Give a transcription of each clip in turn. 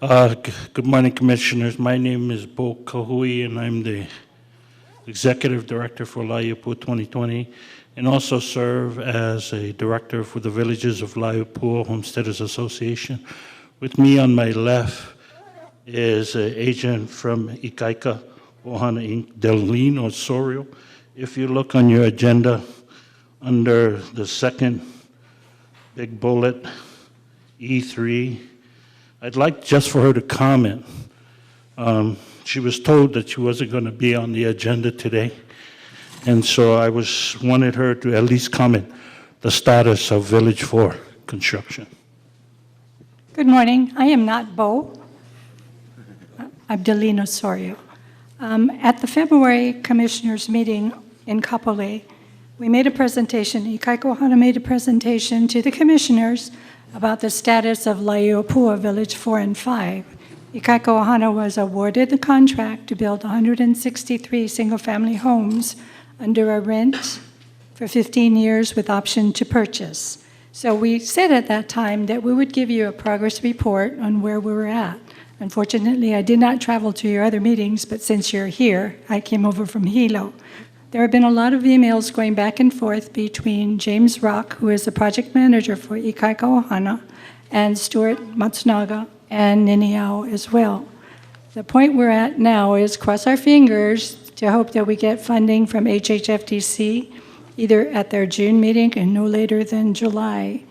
Good morning, Commissioners. My name is Bo Kahui, and I'm the Executive Director for Laʻiʻōpua 2020, and also serve as a Director for the Villages of Laʻiʻōpua Homesteaders Association. With me on my left is an agent from Ikaika Ohana Inc., Delene Osorio. If you look on your agenda, under the second big bullet, E3, I'd like just for her to comment. She was told that she wasn't going to be on the agenda today, and so I wanted her to at least comment the status of Village 4 construction. Good morning. I am not Bo. I'm Delene Osorio. At the February Commissioners meeting in Kapolei, we made a presentation, Ikaika Ohana made a presentation to the Commissioners about the status of Laʻiʻōpua Village 4 and 5. Ikaika Ohana was awarded the contract to build 163 single-family homes under a rent for 15 years with option to purchase. So we said at that time that we would give you a progress report on where we were at. Unfortunately, I did not travel to your other meetings, but since you're here, I came over from Hilo. There have been a lot of emails going back and forth between James Rock, who is the project manager for Ikaika Ohana, and Stuart Matsunaga and Niniao as well. The point we're at now is cross our fingers to hope that we get funding from HHFDC, either at their June meeting and no later than July,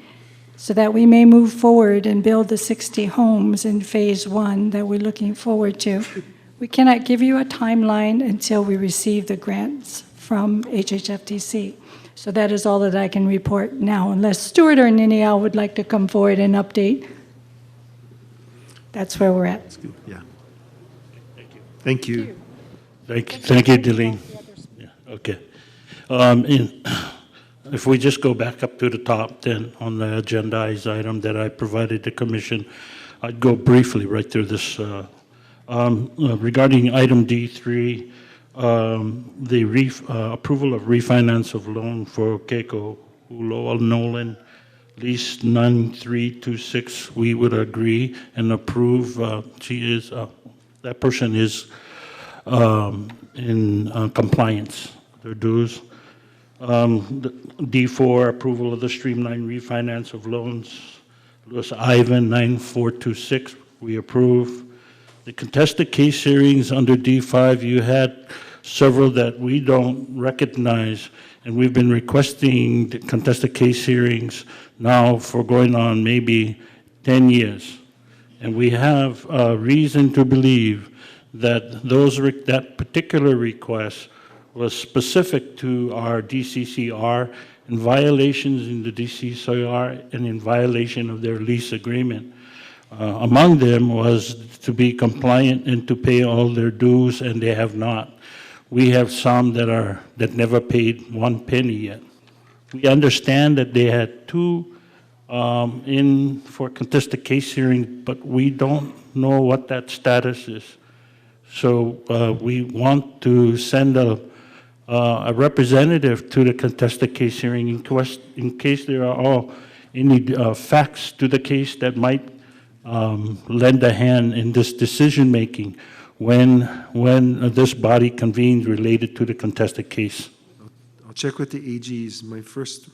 so that we may move forward and build the 60 homes in phase 1 that we're looking forward to. We cannot give you a timeline until we receive the grants from HHFDC. So that is all that I can report now, unless Stuart or Niniao would like to come forward and update. That's where we're at. That's good. Yeah. Thank you. Thank you, Delene. Yeah, okay. If we just go back up to the top, then on the agendized item that I provided the Commission, I'd go briefly right through this. Regarding item D3, the approval of refinance of loan for Keiko Uloa Nolan, lease 9326, we would agree and approve. That person is in compliance, their dues. D4, approval of the streamlined refinance of loans. Louis Ivan 9426, we approve. The contested case hearings under D5, you had several that we don't recognize, and we've been requesting the contested case hearings now for going on maybe 10 years. And we have reason to believe that that particular request was specific to our DCCR and violations in the DCCR and in violation of their lease agreement. Among them was to be compliant and to pay all their dues, and they have not. We have some that never paid 1 penny yet. We understand that they had 2 in for contested case hearing, but we don't know what that status is. So we want to send a representative to the contested case hearing in case there are any facts to the case that might lend a hand in this decision making when this body convenes related to the contested case. I'll check with the AGs. My first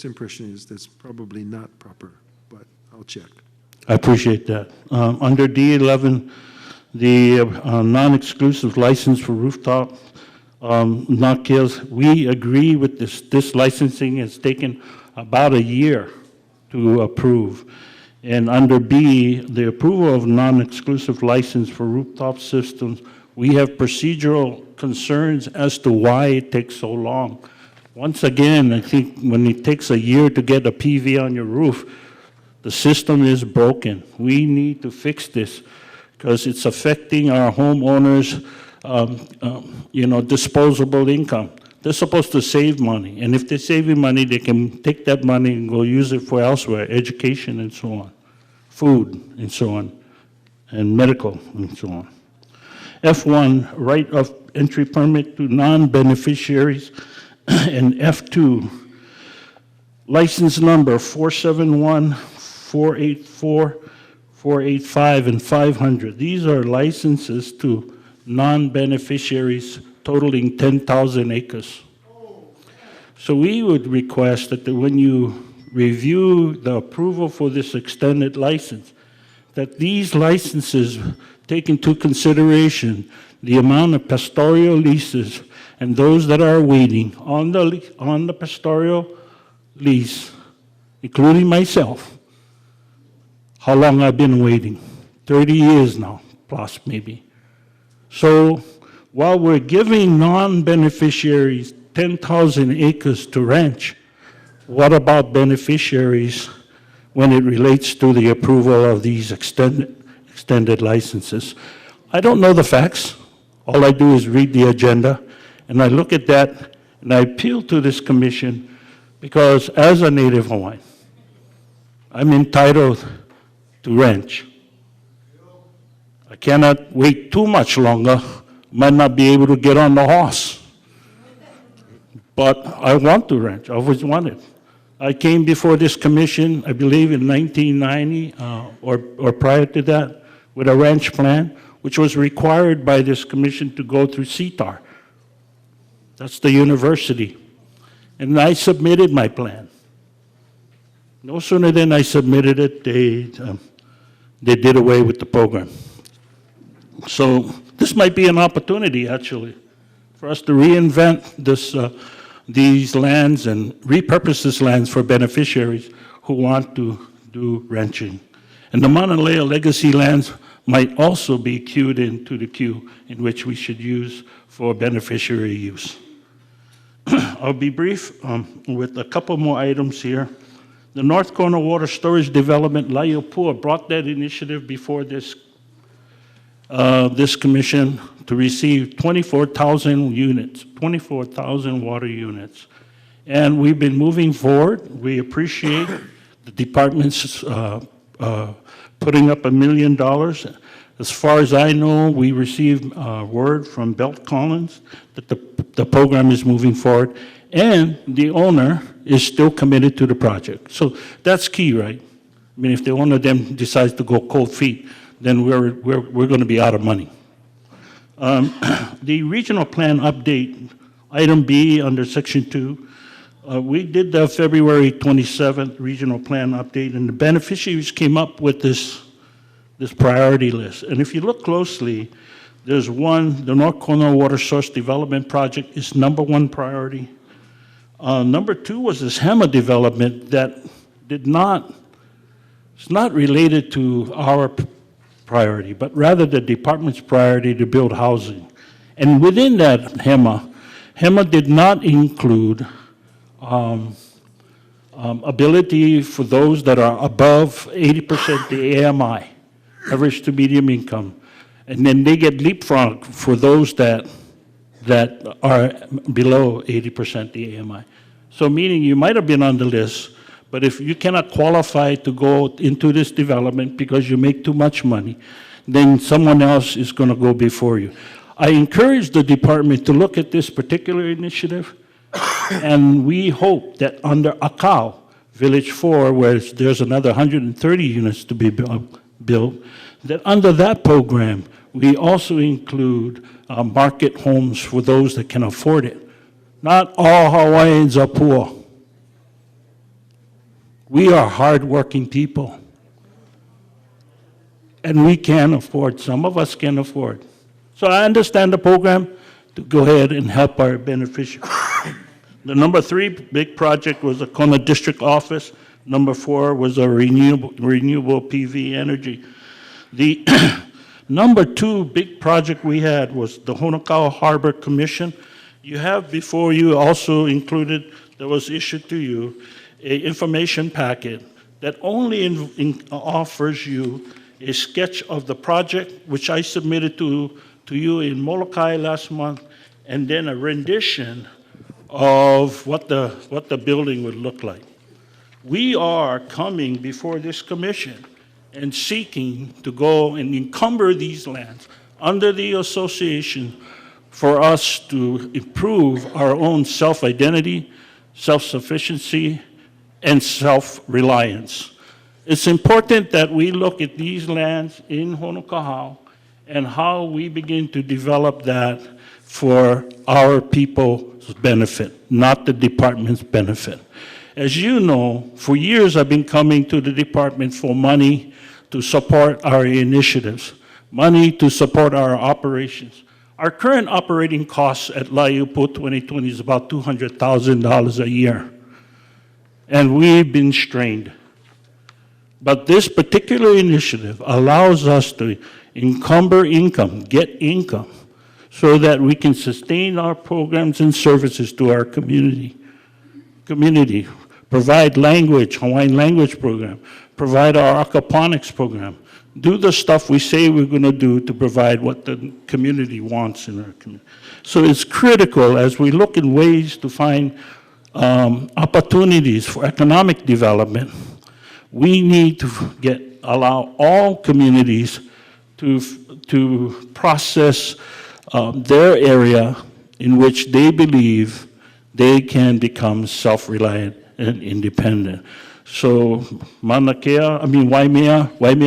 impression is that's probably not proper, but I'll check. I appreciate that. Under D11, the non-exclusive license for rooftop knock-kills, we agree with this. This licensing has taken about a year to approve. And under B, the approval of non-exclusive license for rooftop systems, we have procedural concerns as to why it takes so long. Once again, I think when it takes a year to get a PV on your roof, the system is broken. We need to fix this because it's affecting our homeowners' disposable income. They're supposed to save money, and if they're saving money, they can take that money and go use it for elsewhere, education and so on, food and so on, and medical and so on. F1, right of entry permit to non-beneficiaries, and F2, license number 471 484, 485, and 500. These are licenses to non-beneficiaries totaling 10,000 acres. So we would request that when you review the approval for this extended license, that these licenses take into consideration the amount of pastoral leases and those that are waiting on the pastoral lease, including myself, how long I've been waiting, 30 years now, plus maybe. So while we're giving non-beneficiaries 10,000 acres to ranch, what about beneficiaries when it relates to the approval of these extended licenses? I don't know the facts. All I do is read the agenda, and I look at that, and I appeal to this commission because as a Native Hawaiian, I'm entitled to ranch. I cannot wait too much longer. Might not be able to get on the horse. But I want to ranch. I always wanted. I came before this commission, I believe in 1990 or prior to that, with a ranch plan, which was required by this commission to go through CTAR. That's the university. And I submitted my plan. No sooner than I submitted it, they did away with the program. So this might be an opportunity, actually, for us to reinvent these lands and repurpose these lands for beneficiaries who want to do ranching. And the Mauna Lea legacy lands might also be queued into the queue in which we should use for beneficiary use. I'll be brief with a couple more items here. The North Corner Water Storage Development, Laʻiʻōpua, brought that initiative before this commission to receive 24,000 units, 24,000 water units. And we've been moving forward. We appreciate the department's putting up $1 million. As far as I know, we received word from Belt Collins that the program is moving forward, and the owner is still committed to the project. So that's key, right? I mean, if the owner then decides to go cold feet, then we're going to be out of money. The regional plan update, item B under section 2, we did the February 27th regional plan update, and the beneficiaries came up with this priority list. And if you look closely, there's one, the North Corner Water Source Development Project is #1 priority. Number 2 was this HEMA development that it's not related to our priority, but rather the department's priority to build housing. And within that HEMA did not include ability for those that are above 80% the AMI, average to medium income. And then they get leapfrog for those that are below 80% the AMI. So meaning you might have been on the list, but if you cannot qualify to go into this development because you make too much money, then someone else is going to go before you. I encourage the department to look at this particular initiative, and we hope that under Akau, Village 4, where there's another 130 units to be built, that under that program, we also include market homes for those that can afford it. Not all Hawaiians are poor. We are hardworking people. And we can afford, some of us can afford. So I understand the program to go ahead and help our beneficiaries. The number 3 big project was the Kona District Office. Number 4 was a renewable PV energy. The number 2 big project we had was the Honokau Harbor Commission. You have before you also included, that was issued to you, an information packet that only offers you a sketch of the project, which I submitted to you in Molokai last month, and then a rendition of what the building would look like. We are coming before this commission and seeking to go and encumber these lands under the association for us to improve our own self-identity, self-sufficiency, and self-reliance. It's important that we look at these lands in Honokahau and how we begin to develop that for our people's benefit, not the department's benefit. As you know, for years I've been coming to the department for money to support our initiatives, money to support our operations. Our current operating costs at Laʻiʻōpua 2020 is about $200,000 a year, and we've been strained. But this particular initiative allows us to encumber income, get income, so that we can sustain our programs and services to our community, provide language, Hawaiian language program, provide our aquaponics program, do the stuff we say we're going to do to provide what the community wants in our community. So it's critical as we look in ways to find opportunities for economic development. We need to allow all communities to process their area in which they believe they can become self-reliant and independent. So Waimea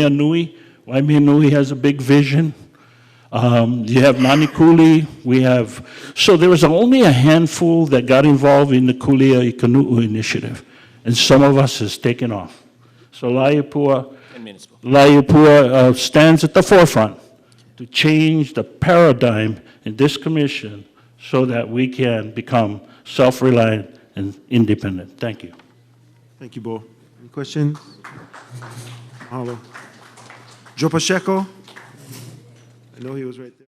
Nui has a big vision. You have Nanikuli, so there was only a handful that got involved in the Kulia i Kanu'u initiative, and some of us has taken off. So Laʻiʻōpua stands at the forefront to change the paradigm in this commission so that we can become self-reliant and independent. Thank you. Thank you, Bo. Any questions? Mahalo. Joe Pacheco? I know he was right there.